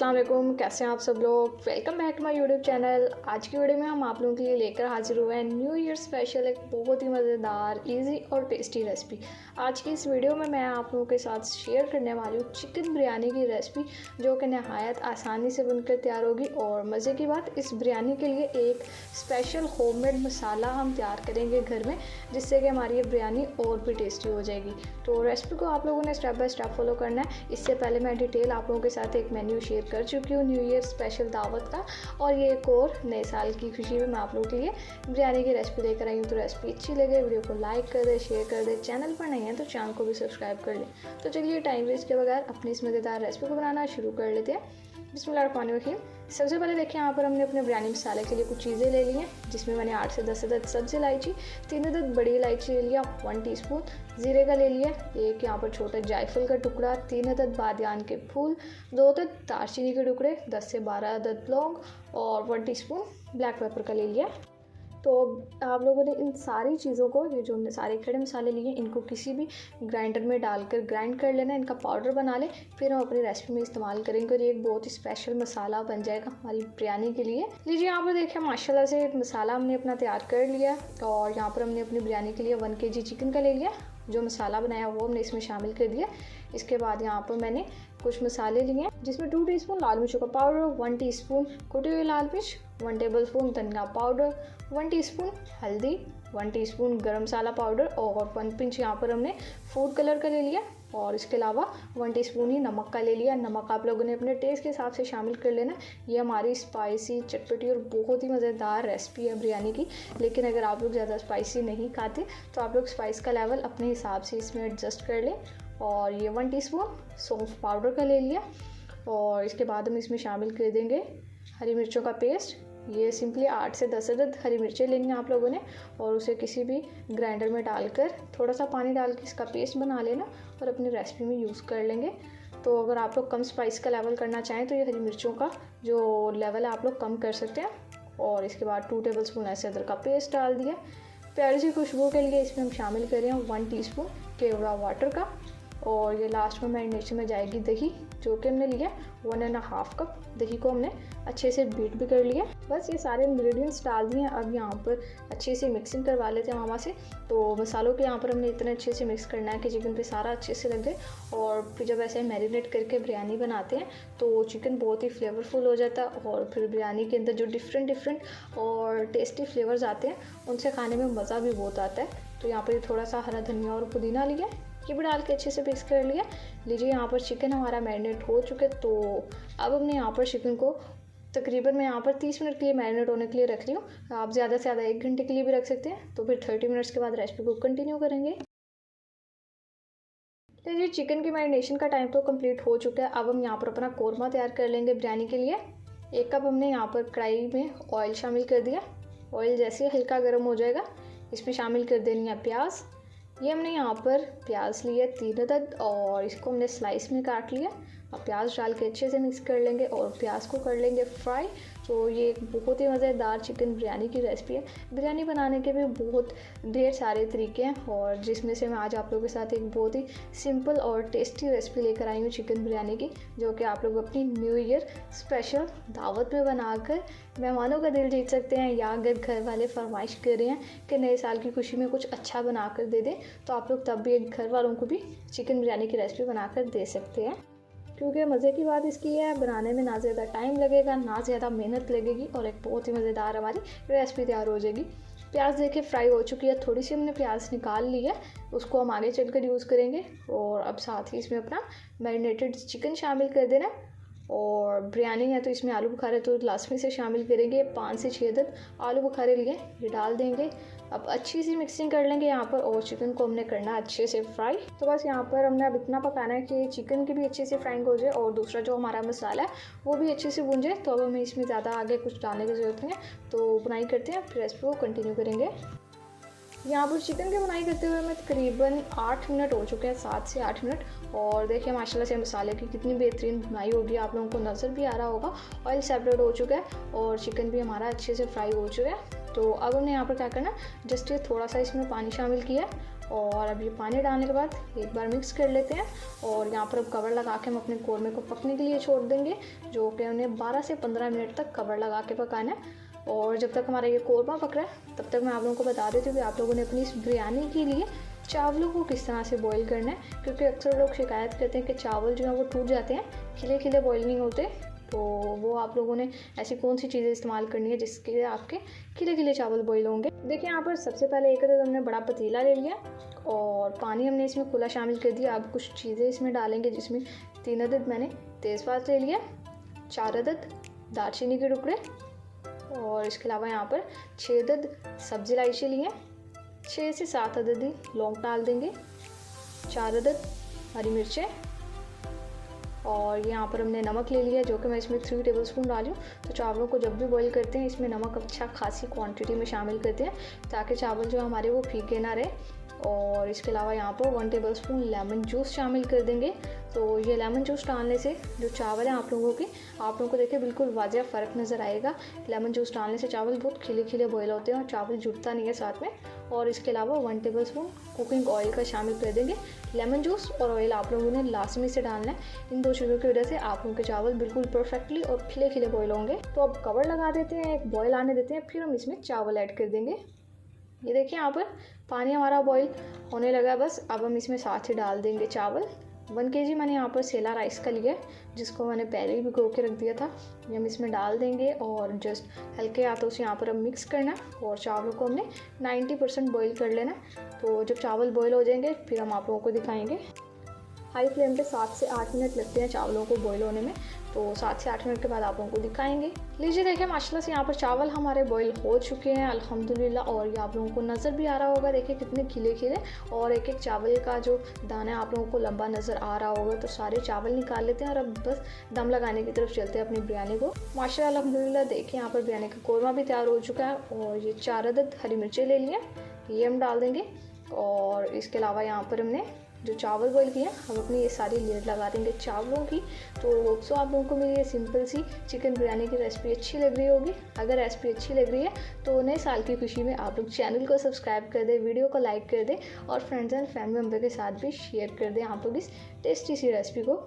अस्सलाम वालेकुम, कैसे हैं आप सब लोग। Welcome back to my YouTube channel. आज की वीडियो में हम आप लोगों के लिए लेकर हाजिर हुए हैं न्यू ईयर स्पेशल एक बहुत ही मज़ेदार इजी और टेस्टी रेसिपी। आज की इस वीडियो में मैं आप लोगों के साथ शेयर करने वाली हूँ चिकन बिरयानी की रेसिपी, जो कि नहायत आसानी से बनकर तैयार होगी। और मज़े की बात, इस बिरयानी के लिए एक स्पेशल होममेड मसाला हम तैयार करेंगे घर में, जिससे कि हमारी ये बिरयानी और भी टेस्टी हो जाएगी। तो रेसिपी को आप लोगों ने स्टेप बाय स्टेप फॉलो करना है। इससे पहले मैं डिटेल आप लोगों के साथ एक मेन्यू शेयर कर चुकी हूँ न्यू ईयर स्पेशल दावत का, और ये एक और नए साल की खुशी में मैं आप लोगों के लिए बिरयानी की रेसिपी लेकर आई हूँ। तो रेसिपी अच्छी लगे वीडियो को लाइक कर दे, शेयर कर दे, चैनल पर नहीं है तो चैनल को भी सब्सक्राइब कर लें। तो चलिए टाइम वेस्ट के बगैर अपनी इस मज़ेदार रेसिपी को बनाना शुरू कर लेते हैं। बिस्मिल्लाहिर्रहमानिर्रहीम। सबसे पहले देखिए, यहाँ पर हमने अपने बिरयानी मसाले के लिए कुछ चीज़ें ले ली हैं, जिसमें मैंने 8 से 10 अदद सब्ज़ इलायची, 3 अदद बड़ी इलायची ले लिया, 1 टीस्पून ज़ीरे का ले लिया, एक यहाँ पर छोटा जायफल का टुकड़ा, 3 अदद बादियान के फूल, 2 अदद दालचीनी के टुकड़े, 10 से 12 अदद लौंग और 1 टीस्पून ब्लैक पेपर का ले लिया। तो आप लोगों ने इन सारी चीज़ों को, ये जो हमने सारे खड़े मसाले लिए, इनको किसी भी ग्राइंडर में डालकर ग्राइंड कर लेना, इनका पाउडर बना लें। फिर हम अपनी रेसिपी में इस्तेमाल करेंगे और ये एक बहुत ही स्पेशल मसाला बन जाएगा हमारी बिरयानी के लिए। लीजिए, यहाँ पर देखिए माशाल्लाह से मसाला हमने अपना तैयार कर लिया, और यहाँ पर हमने अपनी बिरयानी के लिए 1 kg चिकन का ले लिया। जो मसाला बनाया वो हमने इसमें शामिल कर दिया। इसके बाद यहाँ पर मैंने कुछ मसाले लिए, जिसमें 2 टीस्पून लाल मिर्चों का पाउडर, 1 टीस्पून कुटी हुई लाल मिर्च, 1 टेबलस्पून धनिया पाउडर, 1 टीस्पून हल्दी, 1 टीस्पून गरम मसाला पाउडर और 1 पिंच यहाँ पर हमने फूड कलर का ले लिया। और इसके अलावा 1 टीस्पून ही नमक का ले लिया। नमक आप लोगों ने अपने टेस्ट के हिसाब से शामिल कर लेना। ये हमारी स्पाइसी, चटपटी और बहुत ही मज़ेदार रेसिपी है बिरयानी की। लेकिन अगर आप लोग ज़्यादा स्पाइसी नहीं खाते तो आप लोग स्पाइस का लेवल अपने हिसाब से इसमें एडजस्ट कर लें। और ये 1 टीस्पून सौंफ पाउडर का ले लिया। और इसके बाद हम इसमें शामिल कर देंगे हरी मिर्चों का पेस्ट। ये सिंपली 8 से 10 अदद हरी मिर्चें लेंगे आप लोगों ने, और उसे किसी भी ग्राइंडर में डालकर थोड़ा सा पानी डाल के इसका पेस्ट बना लेना और अपनी रेसिपी में यूज़ कर लेंगे। तो अगर आप लोग कम स्पाइस का लेवल करना चाहें तो ये हरी मिर्चों का जो लेवल है आप लोग कम कर सकते हैं। और इसके बाद 2 टेबलस्पून ऐसे अदरक का पेस्ट डाल दिया। प्यारी सी खुशबू के लिए इसमें हम शामिल कर रहे हैं 1 टीस्पून केवड़ा वाटर का। और ये लास्ट में मैरिनेशन में जाएगी दही, जो कि हमने लिया 1.5 कप। दही को हमने अच्छे से बीट भी कर लिया। बस ये सारे इंग्रेडिएंट्स डाल दिए। अब यहाँ पर अच्छे से मिक्सिंग करवा लेते हैं मामा से। तो मसालों के यहाँ पर हमने इतने अच्छे से मिक्स करना है कि चिकन पे सारा अच्छे से लग जाए। और फिर जब ऐसे मैरिनेट करके बिरयानी बनाते हैं तो चिकन बहुत ही फ्लेवरफुल हो जाता है, और फिर बिरयानी के अंदर जो डिफरेंट और टेस्टी फ्लेवर्स आते हैं उनसे खाने में मज़ा भी बहुत आता है। तो यहाँ पर थोड़ा सा हरा धनिया और पुदीना लिया, ये भी डाल के अच्छे से मिक्स कर लिया। लीजिए, यहाँ पर चिकन हमारा मैरिनेट हो चुके। तो अब हमने यहाँ पर चिकन को तकरीबन मैं यहाँ पर 30 मिनट के लिए मैरिनेट होने के लिए रख रही हूँ। आप ज़्यादा से ज़्यादा 1 घंटे के लिए भी रख सकते हैं। तो फिर 30 मिनट्स के बाद रेसिपी को कंटिन्यू करेंगे। लीजिए, चिकन की मैरिनेशन का टाइम तो कंप्लीट हो चुका है। अब हम यहाँ पर अपना कोरमा तैयार कर लेंगे बिरयानी के लिए। 1 कप हमने यहाँ पर कढ़ाई में ऑयल शामिल कर दिया। ऑयल जैसे ही हल्का गर्म हो जाएगा, इसमें शामिल कर देनी है प्याज। ये हमने यहाँ पर प्याज लिया 3 अदद, और इसको हमने स्लाइस में काट लिया। अब प्याज डाल के अच्छे से मिक्स कर लेंगे और प्याज को कर लेंगे फ्राई। तो ये एक बहुत ही मज़ेदार चिकन बिरयानी की रेसिपी है। बिरयानी बनाने के भी बहुत ढेर सारे तरीके हैं, और जिसमें से मैं आज आप लोगों के साथ एक बहुत ही सिंपल और टेस्टी रेसिपी लेकर आई हूँ चिकन बिरयानी की, जो कि आप लोग अपनी न्यू ईयर स्पेशल दावत में बनाकर मेहमानों का दिल जीत सकते हैं। या अगर घर वाले फरमाइश कर रहे हैं कि नए साल की खुशी में कुछ अच्छा बना कर दे दें, तो आप लोग तब भी एक घर वालों को भी चिकन बिरयानी की रेसिपी बनाकर दे सकते हैं। क्योंकि मज़े की बात इसकी है, बनाने में ना ज़्यादा टाइम लगेगा, ना ज़्यादा मेहनत लगेगी, और एक बहुत ही मज़ेदार हमारी रेसिपी तैयार हो जाएगी। प्याज देखिए फ्राई हो चुकी है, थोड़ी सी हमने प्याज निकाल ली है, उसको हम आगे चलकर यूज़ करेंगे। और अब साथ ही इसमें अपना मैरिनेटेड चिकन शामिल कर देना। और बिरयानी है तो इसमें आलू बुखारे तो लास्ट में से शामिल करेंगे। 5 से 6 अदद आलू बुखारे लिए, ये डाल देंगे। अब अच्छी सी मिक्सिंग कर लेंगे यहाँ पर, और चिकन को हमने करना अच्छे से फ्राई। तो बस यहाँ पर हमने अब इतना पकाना है कि चिकन की भी अच्छे से फ्राइंग हो जाए, और दूसरा जो हमारा मसाला है वो भी अच्छे से भून जाए। तो अब हमें इसमें ज़्यादा आगे कुछ डालने की ज़रूरत नहीं है। तो बुनाई करते हैं, फिर रेसिपी को कंटिन्यू करेंगे। यहाँ पर चिकन की बुनाई करते हुए हमें तकरीबन 8 मिनट हो चुके हैं, 7 से 8 मिनट। और देखिए माशाल्लाह से मसाले की कितनी बेहतरीन बुनाई होगी, आप लोगों को नज़र भी आ रहा होगा। ऑयल सेपरेट हो चुका है और चिकन भी हमारा अच्छे से फ्राई हो चुका है। तो अब हमने यहाँ पर क्या करना, जस्ट ये थोड़ा सा इसमें पानी शामिल किया है और अब ये पानी डालने के बाद एक बार मिक्स कर लेते हैं और यहाँ पर अब कवर लगा के हम अपने कौरमे को पकने के लिए छोड़ देंगे, जो कि हमने 12 से 15 मिनट तक कवर लगा के पकाना है। और जब तक हमारा ये कौरमा पक रहा है तब तक मैं आप लोगों को बता देती हूँ कि आप लोगों ने अपनी इस बिरयानी के लिए चावलों को किस तरह से बॉईल करना है, क्योंकि अक्सर लोग शिकायत करते हैं कि चावल जो है वो टूट जाते हैं, खिले खिले बॉईल नहीं होते। तो वो आप लोगों ने ऐसी कौन सी चीज़ें इस्तेमाल करनी है जिसके लिए आपके खिले खिले चावल बॉईल होंगे। देखिए यहाँ पर सबसे पहले एक अदद हमने बड़ा पतीला ले लिया और पानी हमने इसमें खुला शामिल कर दिया। अब कुछ चीज़ें इसमें डालेंगे, जिसमें 3 अदद मैंने तेज़पात ले लिया, 4 अदद दालचीनी के टुकड़े और इसके अलावा यहाँ पर 6 अदद सब्ज़ी इलायची लिए, 6 से 7 अदद ही लौंग डाल देंगे, 4 अदद हरी मिर्चें और यहाँ पर हमने नमक ले लिया, जो कि मैं इसमें 3 टेबलस्पून डाली हूँ। तो चावलों को जब भी बॉईल करते हैं इसमें नमक अच्छा खासी क्वांटिटी में शामिल करते हैं ताकि चावल जो हमारे वो फीके ना रहे। और इसके अलावा यहाँ पर 1 टेबलस्पून लेमन जूस शामिल कर देंगे। तो ये लेमन जूस डालने से जो चावल है आप लोगों को देखिए बिल्कुल वाज़िह फ़र्क नज़र आएगा। लेमन जूस डालने से चावल बहुत खिले खिले बॉयल होते हैं और चावल जुटता नहीं है साथ में। और इसके अलावा 1 टेबलस्पून कुकिंग ऑयल का शामिल कर देंगे। लेमन जूस और ऑयल आप लोगों ने लास्ट में से डालना है। इन 2 चीज़ों की वजह से आप लोगों के चावल बिल्कुल परफेक्टली और खिले खिले बॉयल होंगे। तो अब कवर लगा देते हैं, एक बॉयल आने देते हैं, फिर हम इसमें चावल ऐड कर देंगे। ये देखिए यहाँ पर पानी हमारा बॉईल होने लगा, बस अब हम इसमें साथ ही डाल देंगे चावल। 1 kg मैंने यहाँ पर सेला राइस का लिया है, जिसको मैंने पहले ही भिगो के रख दिया था। ये हम इसमें डाल देंगे और जस्ट हल्के हाथों से यहाँ पर हम मिक्स करना है और चावलों को हमने 90% बॉईल कर लेना है। तो जब चावल बॉईल हो जाएंगे फिर हम आप लोगों को दिखाएंगे। हाई फ्लेम पे 7 से 8 मिनट लगते हैं चावलों को बॉईल होने में, तो 7 से 8 मिनट के बाद आप लोगों को दिखाएंगे। लीजिए देखिए माशाल्लाह से यहाँ पर चावल हमारे बॉईल हो चुके हैं अल्हम्दुलिल्लाह। और ये आप लोगों को नज़र भी आ रहा होगा, देखिए कितने खिले खिले और एक एक चावल का जो दाना आप लोगों को लंबा नज़र आ रहा होगा। तो सारे चावल निकाल लेते हैं और अब बस दम लगाने की तरफ चलते हैं अपनी बिरयानी को। माशाल्लाह अल्हम्दुलिल्लाह देखिए यहाँ पर बिरयानी का कौरमा भी तैयार हो चुका है। और ये 4 अदद हरी मिर्चें ले लिए, ये हम डाल देंगे। और इसके अलावा यहाँ पर हमने जो चावल बॉईल किए हैं हम अपनी ये सारी लेयर लगा देंगे चावलों की। तो आप लोगों को मेरी ये सिंपल सी चिकन बिरयानी की रेसिपी अच्छी लग रही होगी। अगर रेसिपी अच्छी लग रही है तो नए साल की खुशी में आप लोग चैनल को सब्सक्राइब कर दें, वीडियो को लाइक कर दें और फ्रेंड्स एंड फैमिली मेम्बर के साथ भी शेयर कर दें आप लोग इस टेस्टी सी रेसिपी को।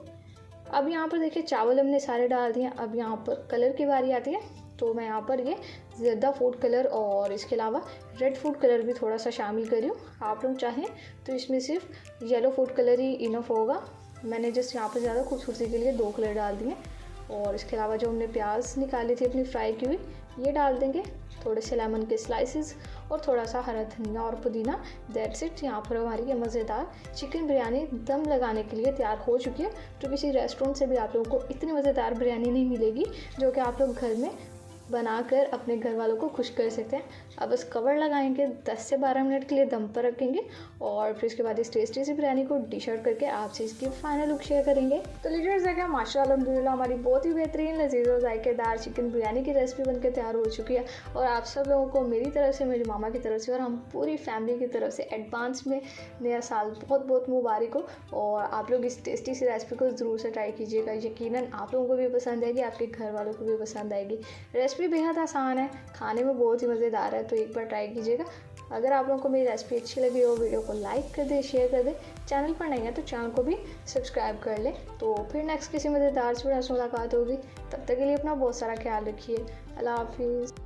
अब यहाँ पर देखिए चावल हमने सारे डाल दिए। अब यहाँ पर कलर की बारी आती है, तो मैं यहाँ पर ये ज़र्दा फूड कलर और इसके अलावा रेड फूड कलर भी थोड़ा सा शामिल करी हूँ। आप लोग चाहें तो इसमें सिर्फ येलो फूड कलर ही इनफ होगा। मैंने जस्ट यहाँ पर ज़्यादा खूबसूरती के लिए 2 कलर डाल दिए। और इसके अलावा जो हमने प्याज निकाली थी अपनी फ्राई की हुई, ये डाल देंगे, थोड़े से लेमन के स्लाइसेस और थोड़ा सा हरा धनिया और पुदीना। That's it. यहाँ पर हमारी ये मज़ेदार चिकन बिरयानी दम लगाने के लिए तैयार हो चुकी है। तो किसी रेस्टोरेंट से भी आप लोगों को इतनी मज़ेदार बिरयानी नहीं मिलेगी जो कि आप लोग घर में बनाकर अपने घर वालों को खुश कर सकते हैं। अब बस कवर लगाएंगे, 10 से 12 मिनट के लिए दम पर रखेंगे और फिर इसके बाद इस टेस्टी सी बिरयानी को डिश आउट करके आपसे इसकी फाइनल लुक शेयर करेंगे। तो लीडर्स देखिए माशाल्लाह अल्हम्दुलिल्लाह हमारी बहुत ही बेहतरीन लजीज और जायकेदार चिकन बिरयानी की रेसिपी बनकर तैयार हो चुकी है। और आप सब लोगों को मेरी तरफ से, मेरी मामा की तरफ से और हम पूरी फैमिली की तरफ से एडवांस में नया साल बहुत बहुत मुबारक हो। और आप लोग इस टेस्टी सी रेसिपी को ज़रूर से ट्राई कीजिएगा, यकीनन आप लोगों को भी पसंद आएगी, आपके घर वालों को भी पसंद आएगी। रेसिपी बेहद आसान है, खाने में बहुत ही मज़ेदार है, तो एक बार ट्राई कीजिएगा। अगर आप लोगों को मेरी रेसिपी अच्छी लगी हो वीडियो को लाइक कर दें, शेयर कर दें। चैनल पर नहीं है तो चैनल को भी सब्सक्राइब कर लें। तो फिर नेक्स्ट किसी मज़ेदार से मुलाकात होगी, तब तक के लिए अपना बहुत सारा ख्याल रखिए। अल्लाह हाफिज़।